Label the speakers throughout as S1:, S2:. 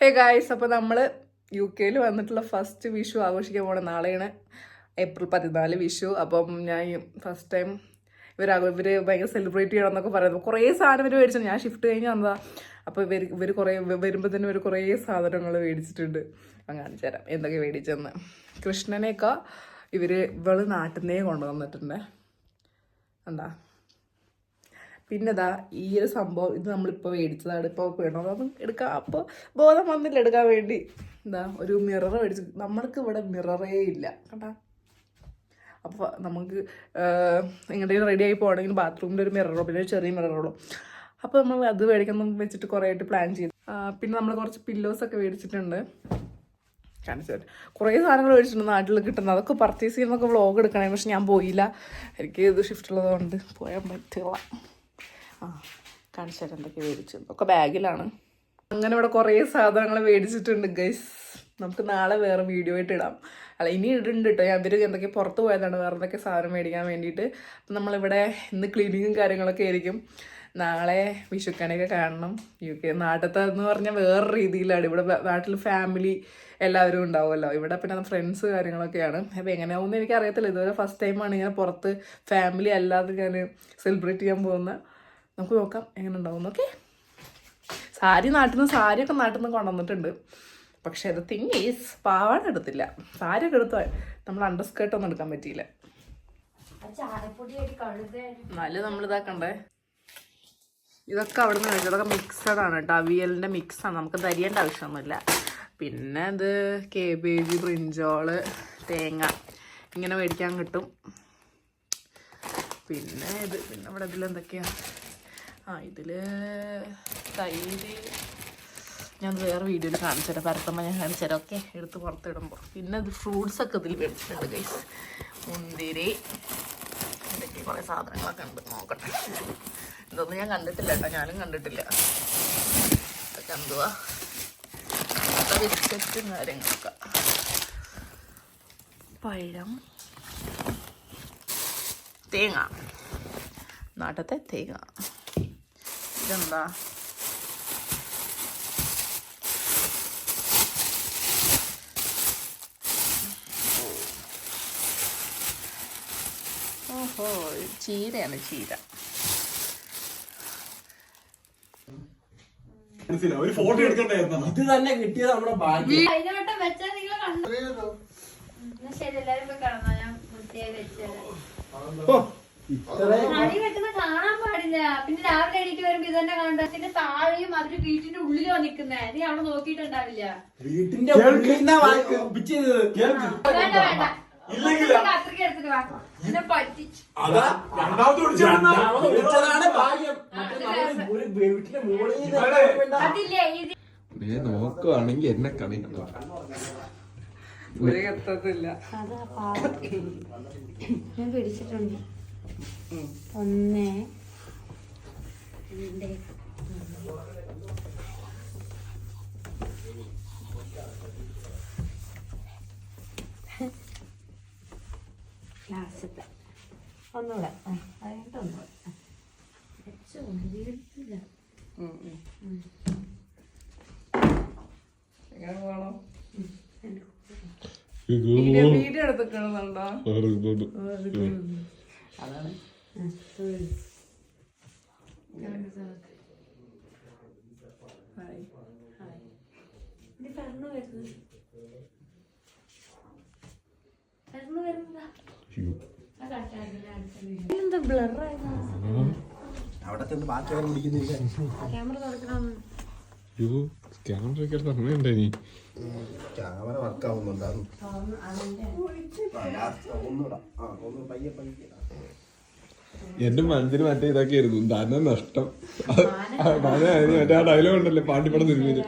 S1: Hey guys, അപ്പോൾ നമ്മൾ UK വന്നിട്ടുള്ള ഫസ്റ്റ് വിഷു ആഘോഷിക്കാൻ പോണ നാളെയാണ് ഏപ്രിൽ 14 വിഷു. അപ്പം ഞാൻ ഫസ്റ്റ് ടൈം ഇവർ ഭയങ്കര സെലിബ്രേറ്റ് ചെയ്യണം എന്നൊക്കെ പറയുന്നത് കുറേ സാധനം ഇവർ മേടിച്ചു. ഞാൻ ഷിഫ്റ്റ് കഴിഞ്ഞ് വന്നതാണ്. അപ്പോൾ ഇവർ കുറേ വരുമ്പോൾ തന്നെ ഇവർ കുറേ സാധനങ്ങൾ മേടിച്ചിട്ടുണ്ട്. ഞാൻ കാണിച്ചു തരാം എന്തൊക്കെ മേടിച്ചെന്ന്. കൃഷ്ണനെയൊക്കെ ഇവള് നാട്ടിൽ നിന്നേ കൊണ്ടുവന്നിട്ടുണ്ട്. എന്താ പിന്നെ ഇതാ ഈ ഒരു സംഭവം ഇത് നമ്മളിപ്പോൾ മേടിച്ചതാണ്. ഇപ്പോൾ വേണമെന്ന് എടുക്കാം. അപ്പോൾ ബോധം വന്നില്ല എടുക്കാൻ വേണ്ടി. എന്താ ഒരു മിറർ മേടിച്ചു. നമ്മൾക്ക് ഇവിടെ മിററേ ഇല്ല കേട്ടാ. അപ്പോൾ നമുക്ക് എങ്ങോട്ടെങ്കിലും റെഡി ആയി പോകണമെങ്കിൽ ബാത്റൂമിൻ്റെ ഒരു മിററോ പിന്നെ ഒരു ചെറിയ മിററുള്ളൂ. അപ്പോൾ നമ്മൾ അത് മേടിക്കണം വെച്ചിട്ട് കുറേ ആയിട്ട് പ്ലാൻ ചെയ്തു. പിന്നെ നമ്മൾ കുറച്ച് പില്ലോസൊക്കെ മേടിച്ചിട്ടുണ്ട്. കാണിച്ചു കുറേ സാധനങ്ങൾ മേടിച്ചിട്ടുണ്ട് നാട്ടിൽ കിട്ടുന്നത്. അതൊക്കെ പർച്ചേസ് ചെയ്യുന്നതൊക്കെ വ്ളോഗ് എടുക്കണേ. പക്ഷെ ഞാൻ പോയില്ല. എനിക്ക് ഇത് ഷിഫ്റ്റ് ഉള്ളതുകൊണ്ട് പോയാൽ പറ്റില്ല. കാണിച്ചു തരാം എന്തൊക്കെ മേടിച്ചത്. ഒക്കെ ബാഗിലാണ്. അങ്ങനെ ഇവിടെ കുറേ സാധനങ്ങൾ മേടിച്ചിട്ടുണ്ട് ഗൈസ്. നമുക്ക് നാളെ വേറെ വീഡിയോ ആയിട്ട് ഇടാം. അല്ല ഇനി ഇടുന്നുണ്ട് കേട്ടോ. ഞാൻ എന്തൊക്കെ പുറത്ത് പോയതാണ് വേറെ എന്തൊക്കെ സാധനം മേടിക്കാൻ വേണ്ടിയിട്ട്. അപ്പം നമ്മളിവിടെ ഇന്ന് ക്ലീനിങ്ങും കാര്യങ്ങളൊക്കെ ആയിരിക്കും. നാളെ വിഷുക്കണിയൊക്കെ കാണണം. UK നാട്ടിലത്തെ എന്ന് പറഞ്ഞാൽ വേറെ രീതിയിലാണ്. ഇവിടെ നാട്ടിൽ ഫാമിലി എല്ലാവരും ഉണ്ടാവുമല്ലോ. ഇവിടെ പിന്നെ ഫ്രണ്ട്സ് കാര്യങ്ങളൊക്കെയാണ്. അപ്പോൾ എങ്ങനെയാവുമെന്ന് എനിക്കറിയത്തില്ല. ഇതുവരെ ഫസ്റ്റ് ടൈമാണ് ഇങ്ങനെ പുറത്ത് ഫാമിലി അല്ലാതെ ഞാൻ സെലിബ്രേറ്റ് ചെയ്യാൻ പോകുന്നത്. നമുക്ക് നോക്കാം എങ്ങനെ ഉണ്ടാവും. ഓക്കെ, സാരിയൊക്കെ നാട്ടിൽ നിന്ന് കൊണ്ടുവന്നിട്ടുണ്ട്. പക്ഷേ അത് തിങ് ഈസ് പാവാട എടുത്തില്ല. സാരിയൊക്കെ എടുത്തു. നമ്മൾ അണ്ടർസ്കേർട്ടൊന്നും എടുക്കാൻ പറ്റിയില്ല. എന്നാലും നമ്മളിതാക്കണ്ടേ. ഇതൊക്കെ അവിടെ നിന്ന് മേടിച്ചത്. അതൊക്കെ മിക്സഡ് ആണ് കേട്ടോ. അവിയലിൻ്റെ മിക്സാണ്. നമുക്ക് തരിയേണ്ട ആവശ്യമൊന്നുമില്ല. പിന്നെ ഇത് കേബേജ്, ബ്രിഞ്ചോള്, തേങ്ങ ഇങ്ങനെ മേടിക്കാൻ കിട്ടും. പിന്നെ ഇവിടെ ഇതിലെന്തൊക്കെയാണ്? ഇതിൽ തൈര് ഞാൻ വേറെ വീഡിയോയിൽ കാണിച്ചു തരാം. പരത്തുമ്പോൾ ഞാൻ കാണിച്ചു തരാം. ഓക്കെ, എടുത്ത് പുറത്തിടുമ്പോൾ. പിന്നെ ഇത് ഫ്രൂട്ട്സൊക്കെ ഇതിൽ മേടിച്ചിട്ടുണ്ട് ഗൈസ്. മുന്തിരി ഇതൊക്കെ കുറേ സാധനങ്ങളൊക്കെ ഉണ്ട്. നോക്കട്ടെ. ഇതൊന്നും ഞാൻ കണ്ടിട്ടില്ല കേട്ടോ. ഞാനും കണ്ടിട്ടില്ല. ഇതൊക്കെ എന്തുവാ ബിസ്ക്കറ്റും കാര്യങ്ങളൊക്കെ. പഴം, തേങ്ങ, നാട്ടത്തെ തേങ്ങ. ഇതെന്താ? ഓഹോ, ചീരയാണ്. ചീര.
S2: ഒരു ഫോട്ടോ എടുക്കണ്ടായിരുന്നു. ഇത് തന്നെ കിട്ടിയത് നമ്മുടെ ഭാഗ്യം.
S3: കാണാൻ പാടില്ല. പിന്നെ രാവിലെ എണീറ്റ് വരുമ്പോ ഇത് തന്നെ കാണണ്ട. പിന്നെ താഴെയും അതിന് വീട്ടിന്റെ ഉള്ളിലോ നിക്കുന്നേ. നീ അവിടെ നോക്കിയിട്ടുണ്ടാവില്ല.
S2: വീട്ടിന്റെ
S3: കത്രിക എടുത്തിട്ട് വാ. എന്നെ പറ്റിച്ചു.
S4: നോക്കുവാണെങ്കിൽ എന്നെ കളിക്കണ്ട.
S3: ഞാൻ പിടിച്ചിട്ടുണ്ട്. 1 2 ഗ്ലാസത്തെ ഒന്നുകൂടെ. അതിൻ്റെ ഒന്നുകൂടെ
S1: എങ്ങനെ പോകണം? വീഡിയോ എടുത്തിട്ടുണ്ടോ? അതാണ്
S2: അവിടെ ചെന്ന് ബാക്കി പിടിക്കുന്നില്ല.
S3: ക്യാമറ തുറക്കണം.
S2: ക്യാമറ വർക്കാവുന്നുണ്ടാകും.
S4: എന്റെ മനസ്സിന് മറ്റേ ഇതൊക്കെ ആയിരുന്നു. ധന നഷ്ടം. മറ്റേ ആ ഡയലോഗ് ഉണ്ടല്ലേ പാണ്ടിപ്പടം തിരുമേനി.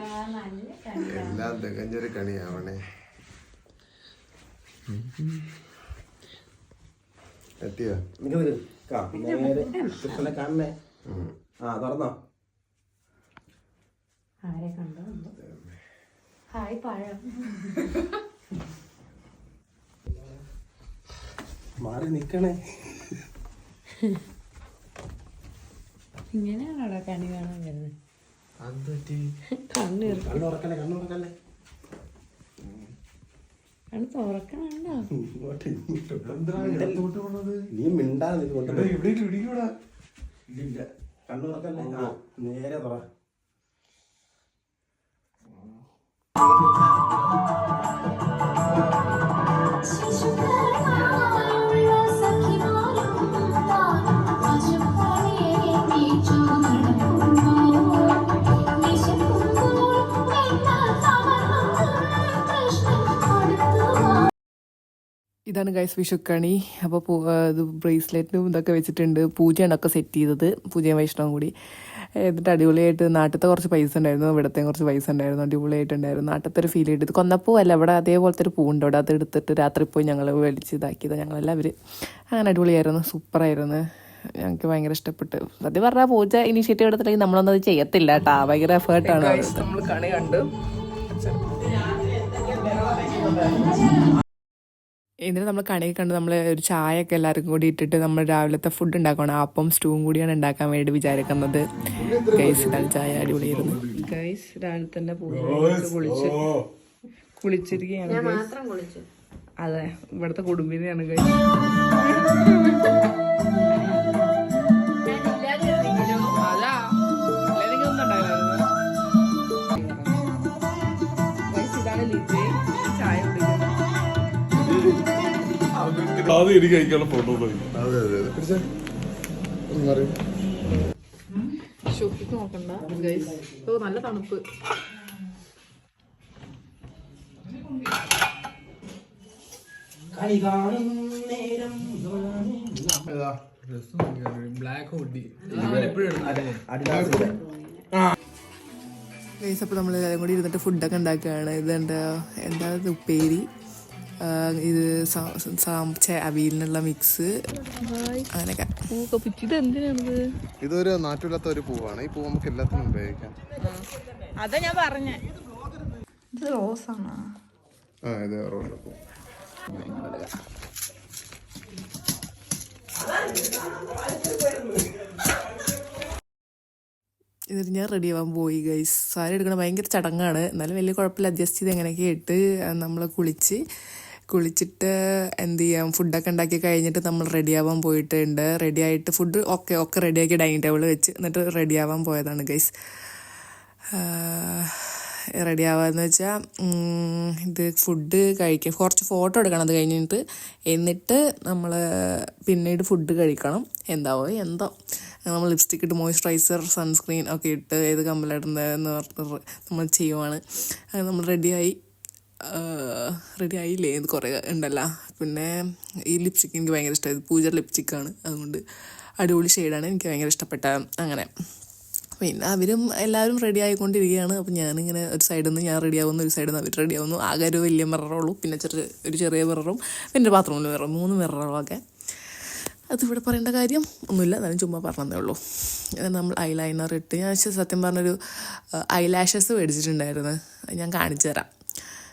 S2: എല്ലാം തികഞ്ഞൊരു കണിയാവണേ. എത്തിയോ? കാണണേ. തുറന്നോ?
S3: ആരെ കണ്ടോ? ഹായ് പഴം.
S2: മാറി നിക്കണേ.
S3: ഇങ്ങനെയാണോ കണി കാണാൻ വരുന്നത്? കണ്ണ്
S2: കണ്ണുറക്കല്ലേ കണ്ണുറക്കല്ലേ
S3: കണ്ണ് തുറക്കണോ?
S2: നീ മിണ്ടാതെ ഇല്ല കണ്ണുറക്കല്ലേ നേരെ തുറ
S1: ഇതാണ് ഗൈസ് വിഷുക്കണി. അപ്പോൾ ഇത് ബ്രേസ്ലെറ്റും ഇതൊക്കെ വെച്ചിട്ടുണ്ട്. പൂജയാണ് ഒക്കെ സെറ്റ് ചെയ്തത്, പൂജയും വൈഷ്ണവും കൂടി. എന്നിട്ട് അടിപൊളിയായിട്ട് നാട്ടിലത്തെ കുറച്ച് പൈസ ഉണ്ടായിരുന്നു, ഇവിടത്തെ കുറച്ച് പൈസ ഉണ്ടായിരുന്നു. അടിപൊളിയായിട്ടുണ്ടായിരുന്നു. നാട്ടിലത്തെ ഒരു ഫീൽ ചെയ്തത് കൊന്നപ്പൂ അല്ല, ഇവിടെ അതേപോലത്തെ ഒരു പൂവുണ്ട് അവിടെ. അത് എടുത്തിട്ട് രാത്രി പോയി ഞങ്ങൾ വലിച്ച് ഇതാക്കിയതാണ് ഞങ്ങളെല്ലാവരും. അങ്ങനെ അടിപൊളിയായിരുന്നു, സൂപ്പറായിരുന്നു. ഞങ്ങൾക്ക് ഭയങ്കര ഇഷ്ടപ്പെട്ടു. സത്യം പറഞ്ഞാൽ പൂജ ഇനീഷ്യേറ്റീവ് എടുത്തില്ലെങ്കിൽ നമ്മളൊന്നും അത് ചെയ്യത്തില്ല കേട്ടോ. ഭയങ്കര എഫേർട്ടാണ്. നമ്മൾ കണി കണ്ടു. എന്നിട്ട് നമ്മൾ കണിയൊക്കെ കണ്ട് നമ്മൾ ഒരു ചായയൊക്കെ എല്ലാവർക്കും കൂടി ഇട്ടിട്ട് നമ്മൾ രാവിലത്തെ ഫുഡ് ഉണ്ടാക്കണം. അപ്പം സ്റ്റൂവും കൂടിയാണ് ഉണ്ടാക്കാൻ വേണ്ടി വിചാരിക്കുന്നത്. ഗൈസ് ഇതാണ് ചായ, അടിപൊളിയായിരുന്നു. ഗൈസ് രാവിലെ തന്നെ കുളിച്ചിരിക്കുകയാണ്. അതെ, ഇവിടുത്തെ കുടുംബിനെയാണ് ഗൈസ്. അതാ ഇതാണ് ലിജി ചായ കുടിക്കുന്നത്.
S4: ആദ്യം എനിക്ക് കഴിക്കാനുള്ള ഫോട്ടോ
S1: ഷോപ്പിക്ക് നോക്കണ്ട ഗൈസ്. നല്ല തണുപ്പ്. ഗൈസ് അപ്പോൾ നമ്മൾ എല്ലാവരും കൂടി ഇരുന്നിട്ട് ഫുഡൊക്കെ ഉണ്ടാക്കുകയാണ്. ഇതെന്താ ഉപ്പേരി, ഇത് അവിയലിനുള്ള മിക്സ്, അങ്ങനെയൊക്കെ.
S5: ഇതൊരു നാട്ടില്ലാത്ത ഒരു പൂവാണ്. ഈ പൂ നമുക്ക് എല്ലാത്തിനും ഉപയോഗിക്കാം.
S1: അതാ ഞാൻ പറഞ്ഞേ. ഇത് റോസാണോ?
S5: ആ ഇത് റോസാ പൂ.
S1: എന്നിട്ട് ഞാൻ റെഡി ആവാൻ പോയി ഗൈസ്. സാരി എടുക്കണ ഭയങ്കര ചടങ്ങാണ്, എന്നാലും വലിയ കുഴപ്പമില്ല. അഡ്ജസ്റ്റ് ചെയ്ത് എങ്ങനെയൊക്കെ ഇട്ട് നമ്മൾ കുളിച്ചിട്ട് എന്ത് ചെയ്യാം, ഫുഡൊക്കെ ഉണ്ടാക്കി കഴിഞ്ഞിട്ട് നമ്മൾ റെഡി ആവാൻ പോയിട്ടുണ്ട്. റെഡി ആയിട്ട് ഫുഡ് ഒക്കെ റെഡിയാക്കി ഡൈനിങ് ടേബിൾ വെച്ച് എന്നിട്ട് റെഡി ആവാൻ പോയതാണ് ഗൈസ്. റെഡി ആവാന്ന് വെച്ചാൽ ഇത് ഫുഡ് കഴിക്കാം, കുറച്ച് ഫോട്ടോ എടുക്കണം അത് കഴിഞ്ഞിട്ട്. എന്നിട്ട് നമ്മൾ പിന്നീട് ഫുഡ് കഴിക്കണം. എന്തോ നമ്മൾ ലിപ്സ്റ്റിക് ഇട്ട് മോയ്സ്ചറൈസർ സൺസ്ക്രീൻ ഒക്കെ ഇട്ട് ഏത് കമ്മലിടുന്നതെന്ന് പറഞ്ഞ് നമ്മൾ ചെയ്യുവാണ്. നമ്മൾ റെഡി ആയില്ലേ, ഇത് കുറേ ഉണ്ടല്ലോ. പിന്നെ ഈ ലിപ്സ്റ്റിക്ക് എനിക്ക് ഭയങ്കര ഇഷ്ടമായി. പൂജ ലിപ്സ്റ്റിക്കാണ്, അതുകൊണ്ട് അടിപൊളി ഷെയ്ഡാണ്, എനിക്ക് ഭയങ്കര ഇഷ്ടപ്പെട്ട. അങ്ങനെ പിന്നെ എല്ലാവരും റെഡി ആയിക്കൊണ്ടിരിക്കുകയാണ്. അപ്പം ഞാനിങ്ങനെ ഒരു സൈഡിൽ നിന്ന് ഞാൻ റെഡി ആവുന്നു, ഒരു സൈഡിൽ നിന്ന് അവർ റെഡി ആവുന്നു. ആകെ ഒരു വലിയ മിററുള്ളൂ, പിന്നെ ഒരു ചെറിയ മിററും പിന്നെ ബാത്റൂമിൽ മിററും, 3 മിററുകളൊക്കെ. അതിവിടെ പറയേണ്ട കാര്യം ഒന്നുമില്ല, എന്നാലും ചുമ്മാ പറഞ്ഞതേ ഉള്ളൂ. നമ്മൾ ഐലൈനർ ഇട്ട്, ഞാൻ സത്യം പറഞ്ഞൊരു ഐലാഷസ് മേടിച്ചിട്ടുണ്ടായിരുന്നു, ഞാൻ കാണിച്ചു തരാം.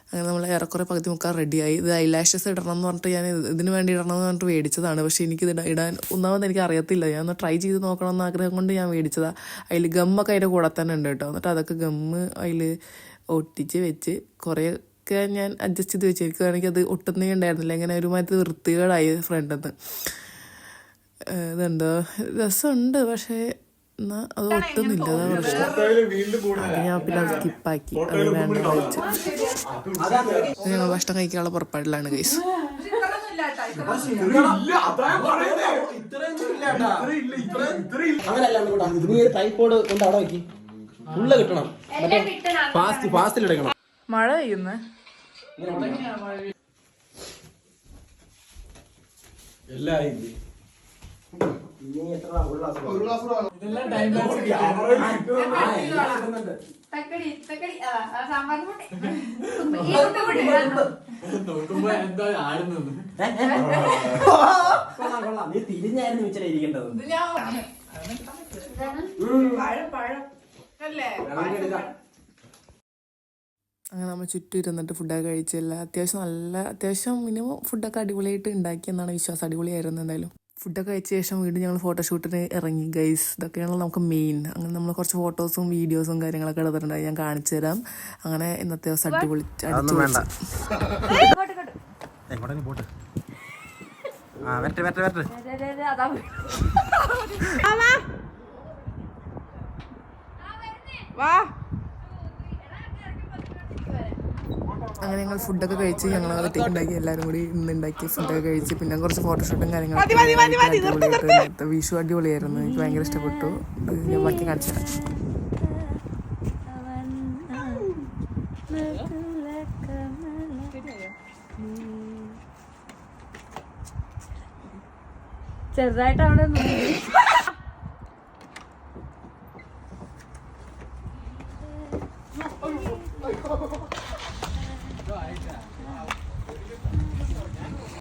S1: അങ്ങനെ നമ്മൾ ഏറെക്കുറെ പകുതി മുക്കാൽ റെഡിയായി. ഇത് ഐലാഷസ് ഇടണം എന്ന് പറഞ്ഞിട്ട് ഞാൻ ഇതിന് വേണ്ടി ഇടണം എന്ന് പറഞ്ഞിട്ട് മേടിച്ചതാണ്. പക്ഷേ എനിക്കിത് ഇടാൻ ഒന്നാമത് എനിക്ക് അറിയത്തില്ല. ഞാൻ ഒന്ന് ട്രൈ ചെയ്ത് നോക്കണം എന്ന് ആഗ്രഹം കൊണ്ട് ഞാൻ മേടിച്ചതാണ്. അതിൽ ഗമ്മൊക്കെ അതിൻ്റെ കൂടെ തന്നെ ഉണ്ട് കേട്ടോ. എന്നിട്ട് അതൊക്കെ ഗമ്മ് അതിൽ ഒട്ടിച്ച് വെച്ച് കുറേയൊക്കെ ഞാൻ അഡ്ജസ്റ്റ് ചെയ്ത് വെച്ച്. എനിക്കാണെങ്കിൽ അത് ഒട്ടുന്നേ ഉണ്ടായിരുന്നില്ല, ഇങ്ങനെ ഒരുമാതിരി വൃത്തികേടായി ഫ്രണ്ടിൽ നിന്ന്. ഇതുണ്ടോ, രസമുണ്ട്, പക്ഷേ എന്നാൽ അത് ഒട്ടുന്നില്ല, അതാ പ്രശ്നം. ഞാൻ പിന്നെ അത് സ്കിപ്പാക്കി, അത് വേണ്ട കഴിച്ചു. ഞങ്ങൾ ഭക്ഷണം കഴിക്കാനുള്ള പുറപ്പാടിലാണ് ഗൈസ്. മഴ പെയ്യുന്ന
S2: നീ തിരിഞ്ഞായിരുന്നു വെച്ചാൽ ഇരിക്കേണ്ടത്.
S1: അങ്ങനെ നമ്മൾ ചുറ്റും ഇരുന്നിട്ട് ഫുഡൊക്കെ കഴിച്ചില്ല. അത്യാവശ്യം മിനിമം ഫുഡൊക്കെ അടിപൊളിയായിട്ട് ഉണ്ടാക്കിയെന്നാണ് വിശ്വാസം. അടിപൊളിയായിരുന്നു എന്തായാലും. ഫുഡൊക്കെ കഴിച്ച ശേഷം വീണ്ടും ഞങ്ങൾ ഫോട്ടോഷൂട്ടിന് ഇറങ്ങി ഗൈസ്. ഇതൊക്കെയാണ് നമുക്ക് മെയിൻ. അങ്ങനെ നമ്മൾ കുറച്ച് ഫോട്ടോസും വീഡിയോസും കാര്യങ്ങളൊക്കെ എടുത്തിട്ടുണ്ടായി, ഞാൻ കാണിച്ചു തരാം. അങ്ങനെ ഇന്നത്തെ ദിവസം അടിപൊളി അങ്ങനെ ഞങ്ങൾ ഫുഡൊക്കെ കഴിച്ച് ഞങ്ങൾ അകത്തേക്ക് ഉണ്ടാക്കി, എല്ലാവരും കൂടി ഇന്ന് ഉണ്ടാക്കി ഫുഡൊക്കെ കഴിച്ച് പിന്നെ കുറച്ച് ഫോട്ടോഷൂട്ടും കാര്യങ്ങളൊക്കെ. വിഷു അടിപൊളിയായിരുന്നു, എനിക്ക് ഭയങ്കര ഇഷ്ടപ്പെട്ടു. ഞാൻ ബാക്കി കാണിച്ചു തരാം.
S3: ചെറുതായിട്ട് അവിടെ